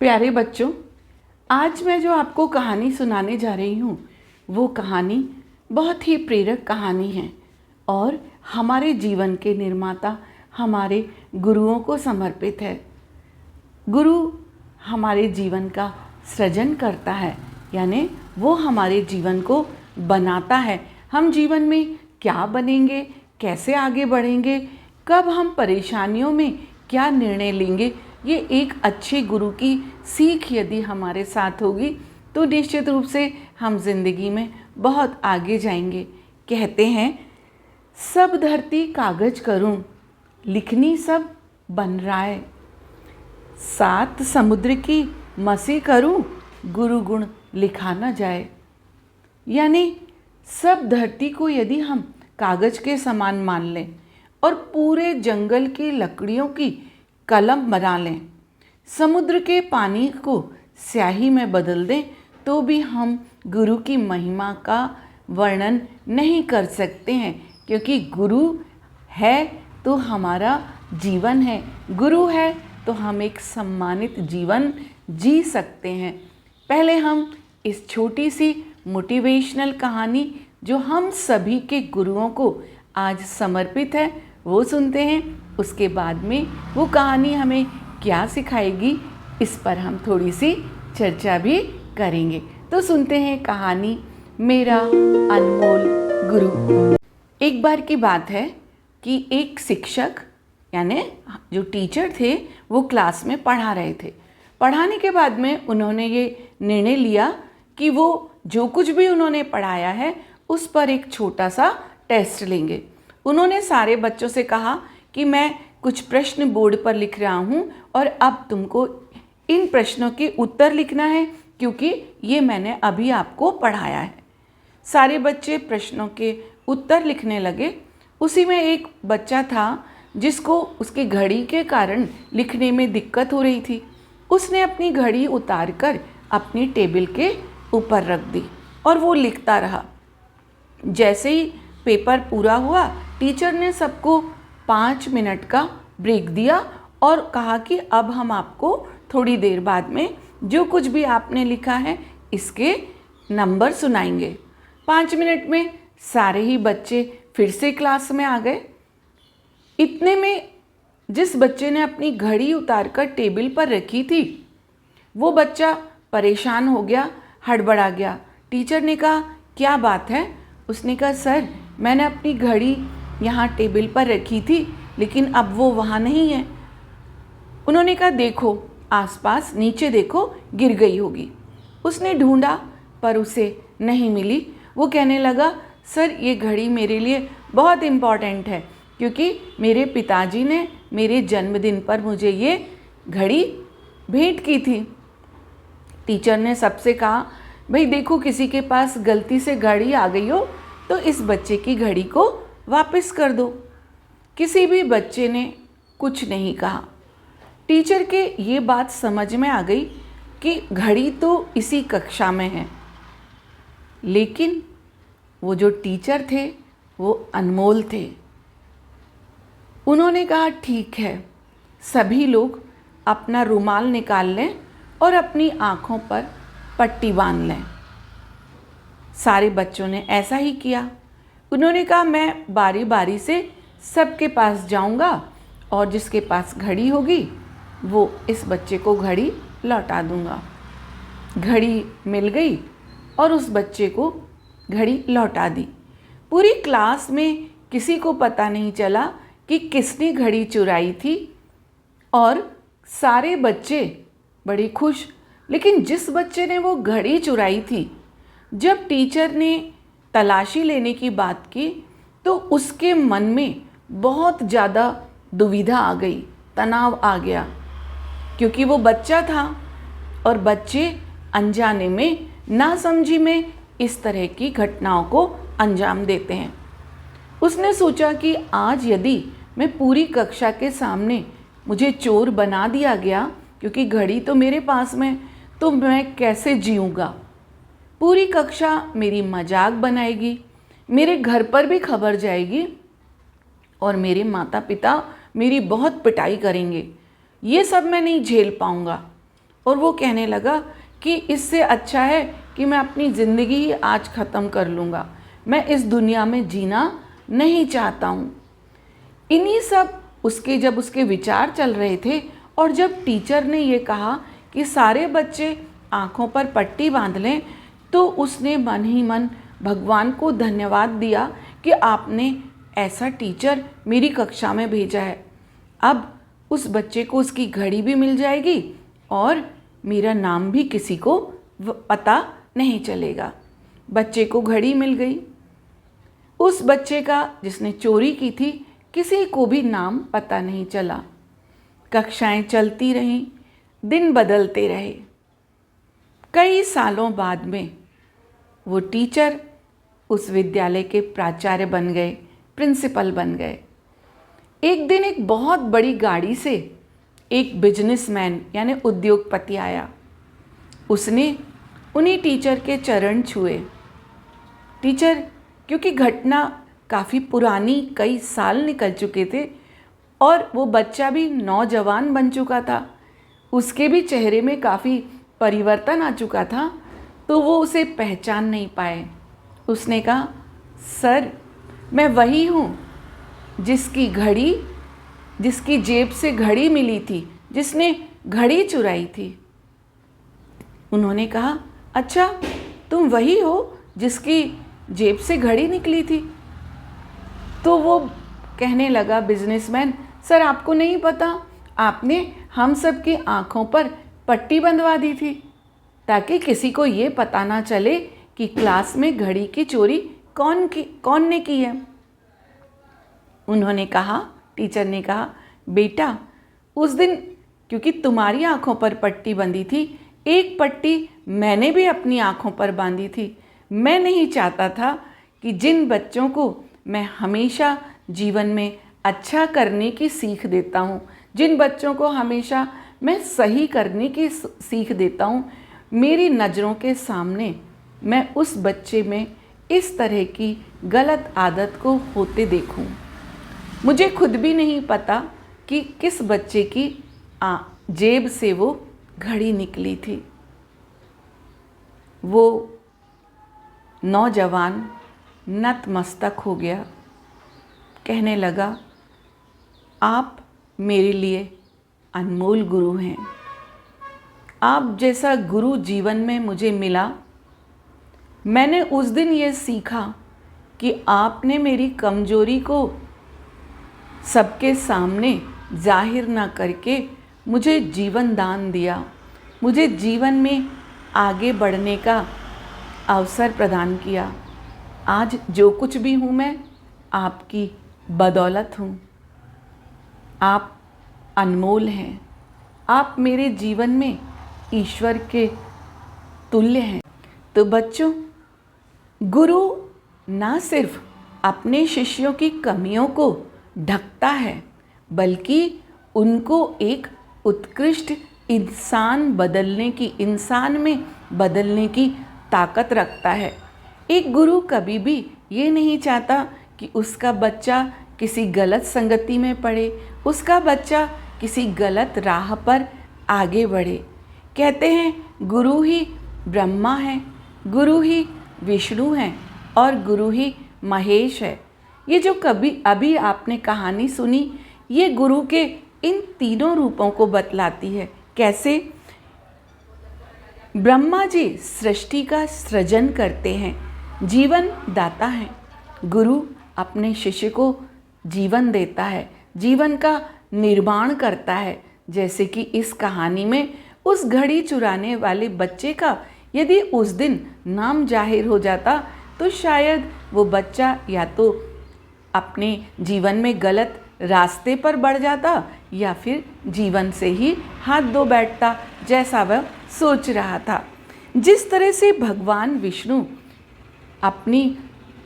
प्यारे बच्चों, आज मैं जो आपको कहानी सुनाने जा रही हूँ वो कहानी बहुत ही प्रेरक कहानी है और हमारे जीवन के निर्माता हमारे गुरुओं को समर्पित है। गुरु हमारे जीवन का सृजन करता है, यानी वो हमारे जीवन को बनाता है। हम जीवन में क्या बनेंगे, कैसे आगे बढ़ेंगे, कब हम परेशानियों में क्या निर्णय लेंगे, ये एक अच्छे गुरु की सीख यदि हमारे साथ होगी तो निश्चित रूप से हम जिंदगी में बहुत आगे जाएंगे। कहते हैं, सब धरती कागज करूं, लिखनी सब बन राय, सात समुद्र की मसी करूं, गुरु गुण लिखा न जाए। यानी सब धरती को यदि हम कागज के समान मान लें और पूरे जंगल की लकड़ियों की कलम बना लें, समुद्र के पानी को स्याही में बदल दें, तो भी हम गुरु की महिमा का वर्णन नहीं कर सकते हैं, क्योंकि गुरु है तो हमारा जीवन है, गुरु है तो हम एक सम्मानित जीवन जी सकते हैं। पहले हम इस छोटी सी मोटिवेशनल कहानी जो हम सभी के गुरुओं को आज समर्पित है वो सुनते हैं। उसके बाद में वो कहानी हमें क्या सिखाएगी, इस पर हम थोड़ी सी चर्चा भी करेंगे। तो सुनते हैं कहानी मेरा अनमोल गुरु। एक बार की बात है कि एक शिक्षक यानी जो टीचर थे वो क्लास में पढ़ा रहे थे। पढ़ाने के बाद में उन्होंने ये निर्णय लिया कि वो जो कुछ भी उन्होंने पढ़ाया है उस पर एक छोटा सा टेस्ट लेंगे। उन्होंने सारे बच्चों से कहा कि मैं कुछ प्रश्न बोर्ड पर लिख रहा हूँ और अब तुमको इन प्रश्नों के उत्तर लिखना है, क्योंकि ये मैंने अभी आपको पढ़ाया है। सारे बच्चे प्रश्नों के उत्तर लिखने लगे। उसी में एक बच्चा था जिसको उसकी घड़ी के कारण लिखने में दिक्कत हो रही थी। उसने अपनी घड़ी उतार कर अपनी टेबल के ऊपर रख दी और वो लिखता रहा। जैसे ही पेपर पूरा हुआ, टीचर ने सबको 5 मिनट का ब्रेक दिया और कहा कि अब हम आपको थोड़ी देर बाद में जो कुछ भी आपने लिखा है इसके नंबर सुनाएंगे। 5 मिनट में सारे ही बच्चे फिर से क्लास में आ गए। इतने में जिस बच्चे ने अपनी घड़ी उतारकर टेबल पर रखी थी वो बच्चा परेशान हो गया, हड़बड़ा गया। टीचर ने कहा, क्या बात है? उसने कहा, सर मैंने अपनी घड़ी यहाँ टेबल पर रखी थी लेकिन अब वो वहाँ नहीं है। उन्होंने कहा, देखो आसपास, नीचे देखो, गिर गई होगी। उसने ढूंढा पर उसे नहीं मिली। वो कहने लगा, सर ये घड़ी मेरे लिए बहुत इम्पॉर्टेंट है, क्योंकि मेरे पिताजी ने मेरे जन्मदिन पर मुझे ये घड़ी भेंट की थी। टीचर ने सबसे कहा, भाई देखो, किसी के पास गलती से घड़ी आ गई हो तो इस बच्चे की घड़ी को वापस कर दो। किसी भी बच्चे ने कुछ नहीं कहा। टीचर के ये बात समझ में आ गई कि घड़ी तो इसी कक्षा में है, लेकिन वो जो टीचर थे वो अनमोल थे। उन्होंने कहा, ठीक है, सभी लोग अपना रुमाल निकाल लें और अपनी आँखों पर पट्टी बांध लें। सारे बच्चों ने ऐसा ही किया। उन्होंने कहा, मैं बारी बारी से सबके पास जाऊंगा और जिसके पास घड़ी होगी वो इस बच्चे को घड़ी लौटा दूंगा। घड़ी मिल गई और उस बच्चे को घड़ी लौटा दी। पूरी क्लास में किसी को पता नहीं चला कि किसने घड़ी चुराई थी और सारे बच्चे बड़े खुश। लेकिन जिस बच्चे ने वो घड़ी चुराई थी, जब टीचर ने तलाशी लेने की बात की तो उसके मन में बहुत ज़्यादा दुविधा आ गई, तनाव आ गया, क्योंकि वो बच्चा था और बच्चे अनजाने में, नासमझी में इस तरह की घटनाओं को अंजाम देते हैं। उसने सोचा कि आज यदि मैं पूरी कक्षा के सामने मुझे चोर बना दिया गया, क्योंकि घड़ी तो मेरे पास में, तो मैं कैसे जीऊँगा? पूरी कक्षा मेरी मजाक बनाएगी, मेरे घर पर भी खबर जाएगी और मेरे माता पिता मेरी बहुत पिटाई करेंगे। ये सब मैं नहीं झेल पाऊँगा। और वो कहने लगा कि इससे अच्छा है कि मैं अपनी ज़िंदगी ही आज ख़त्म कर लूँगा, मैं इस दुनिया में जीना नहीं चाहता हूँ। इन्हीं सब जब उसके विचार चल रहे थे और जब टीचर ने ये कहा कि सारे बच्चे आँखों पर पट्टी बांध लें, तो उसने मन ही मन भगवान को धन्यवाद दिया कि आपने ऐसा टीचर मेरी कक्षा में भेजा है। अब उस बच्चे को उसकी घड़ी भी मिल जाएगी और मेरा नाम भी किसी को पता नहीं चलेगा। बच्चे को घड़ी मिल गई। उस बच्चे का जिसने चोरी की थी किसी को भी नाम पता नहीं चला। कक्षाएं चलती रहीं, दिन बदलते रहे। कई सालों बाद में वो टीचर उस विद्यालय के प्राचार्य बन गए, प्रिंसिपल बन गए। एक दिन एक बहुत बड़ी गाड़ी से एक बिजनेसमैन यानी उद्योगपति आया। उसने उन्हीं टीचर के चरण छुए। टीचर, क्योंकि घटना काफ़ी पुरानी, कई साल निकल चुके थे और वो बच्चा भी नौजवान बन चुका था, उसके भी चेहरे में काफ़ी परिवर्तन आ चुका था, तो वो उसे पहचान नहीं पाए। उसने कहा, सर, मैं वही हूँ जिसकी जेब से घड़ी मिली थी, जिसने घड़ी चुराई थी। उन्होंने कहा, अच्छा, तुम वही हो जिसकी जेब से घड़ी निकली थी? तो वो कहने लगा, बिजनेसमैन, सर आपको नहीं पता, आपने हम सब की आँखों पर पट्टी बंधवा दी थी ताकि किसी को ये पता ना चले कि क्लास में घड़ी की चोरी कौन ने की है। टीचर ने कहा, बेटा, उस दिन क्योंकि तुम्हारी आँखों पर पट्टी बंधी थी, एक पट्टी मैंने भी अपनी आँखों पर बांधी थी। मैं नहीं चाहता था कि जिन बच्चों को मैं हमेशा जीवन में अच्छा करने की सीख देता हूँ, जिन बच्चों को हमेशा मैं सही करने की सीख देता हूँ, मेरी नज़रों के सामने मैं उस बच्चे में इस तरह की गलत आदत को होते देखूं। मुझे खुद भी नहीं पता कि किस बच्चे की जेब से वो घड़ी निकली थी। वो नौजवान नतमस्तक हो गया, कहने लगा, आप मेरे लिए अनमोल गुरु हैं। आप जैसा गुरु जीवन में मुझे मिला, मैंने उस दिन ये सीखा कि आपने मेरी कमजोरी को सबके सामने जाहिर ना करके मुझे जीवन दान दिया, मुझे जीवन में आगे बढ़ने का अवसर प्रदान किया। आज जो कुछ भी हूँ मैं आपकी बदौलत हूँ। आप अनमोल हैं, आप मेरे जीवन में ईश्वर के तुल्य हैं। तो बच्चों, गुरु ना सिर्फ अपने शिष्यों की कमियों को ढकता है, बल्कि उनको एक उत्कृष्ट इंसान में बदलने की ताकत रखता है। एक गुरु कभी भी ये नहीं चाहता कि उसका बच्चा किसी गलत संगति में पड़े, उसका बच्चा किसी गलत राह पर आगे बढ़े। कहते हैं, गुरु ही ब्रह्मा है, गुरु ही विष्णु हैं और गुरु ही महेश है। ये जो अभी आपने कहानी सुनी, ये गुरु के इन तीनों रूपों को बतलाती है। कैसे? ब्रह्मा जी सृष्टि का सृजन करते हैं, जीवन दाता हैं। गुरु अपने शिष्य को जीवन देता है, जीवन का निर्माण करता है। जैसे कि इस कहानी में उस घड़ी चुराने वाले बच्चे का यदि उस दिन नाम जाहिर हो जाता, तो शायद वो बच्चा या तो अपने जीवन में गलत रास्ते पर बढ़ जाता या फिर जीवन से ही हाथ धो बैठता, जैसा वह सोच रहा था। जिस तरह से भगवान विष्णु अपनी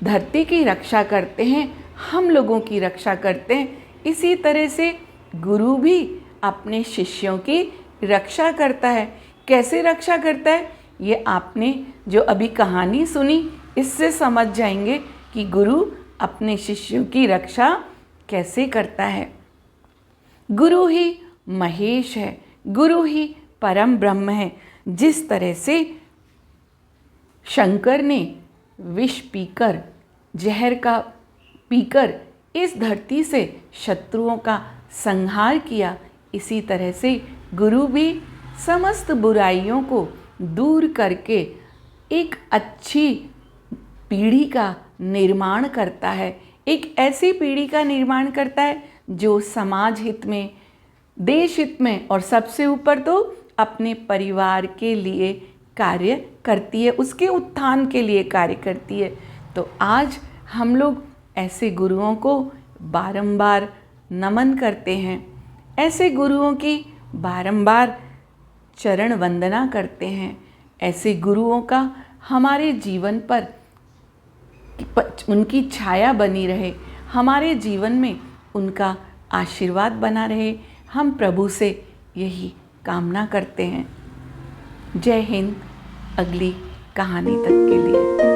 धरती की रक्षा करते हैं, हम लोगों की रक्षा करते हैं, इसी तरह से गुरु भी अपने शिष्यों की रक्षा करता है। कैसे रक्षा करता है, ये आपने जो अभी कहानी सुनी, इससे समझ जाएंगे कि गुरु अपने शिष्यों की रक्षा कैसे करता है। गुरु ही महेश है, गुरु ही परम ब्रह्म है। जिस तरह से शंकर ने विष पीकर, जहर का पीकर इस धरती से शत्रुओं का संहार किया, इसी तरह से गुरु भी समस्त बुराइयों को दूर करके एक अच्छी पीढ़ी का निर्माण करता है। एक ऐसी पीढ़ी का निर्माण करता है जो समाज हित में, देश हित में और सबसे ऊपर तो अपने परिवार के लिए कार्य करती है, उसके उत्थान के लिए कार्य करती है। तो आज हम लोग ऐसे गुरुओं को बारंबार नमन करते हैं, ऐसे गुरुओं की बारंबार चरण वंदना करते हैं। ऐसे गुरुओं का हमारे जीवन पर उनकी छाया बनी रहे, हमारे जीवन में उनका आशीर्वाद बना रहे, हम प्रभु से यही कामना करते हैं। जय हिंद। अगली कहानी तक के लिए।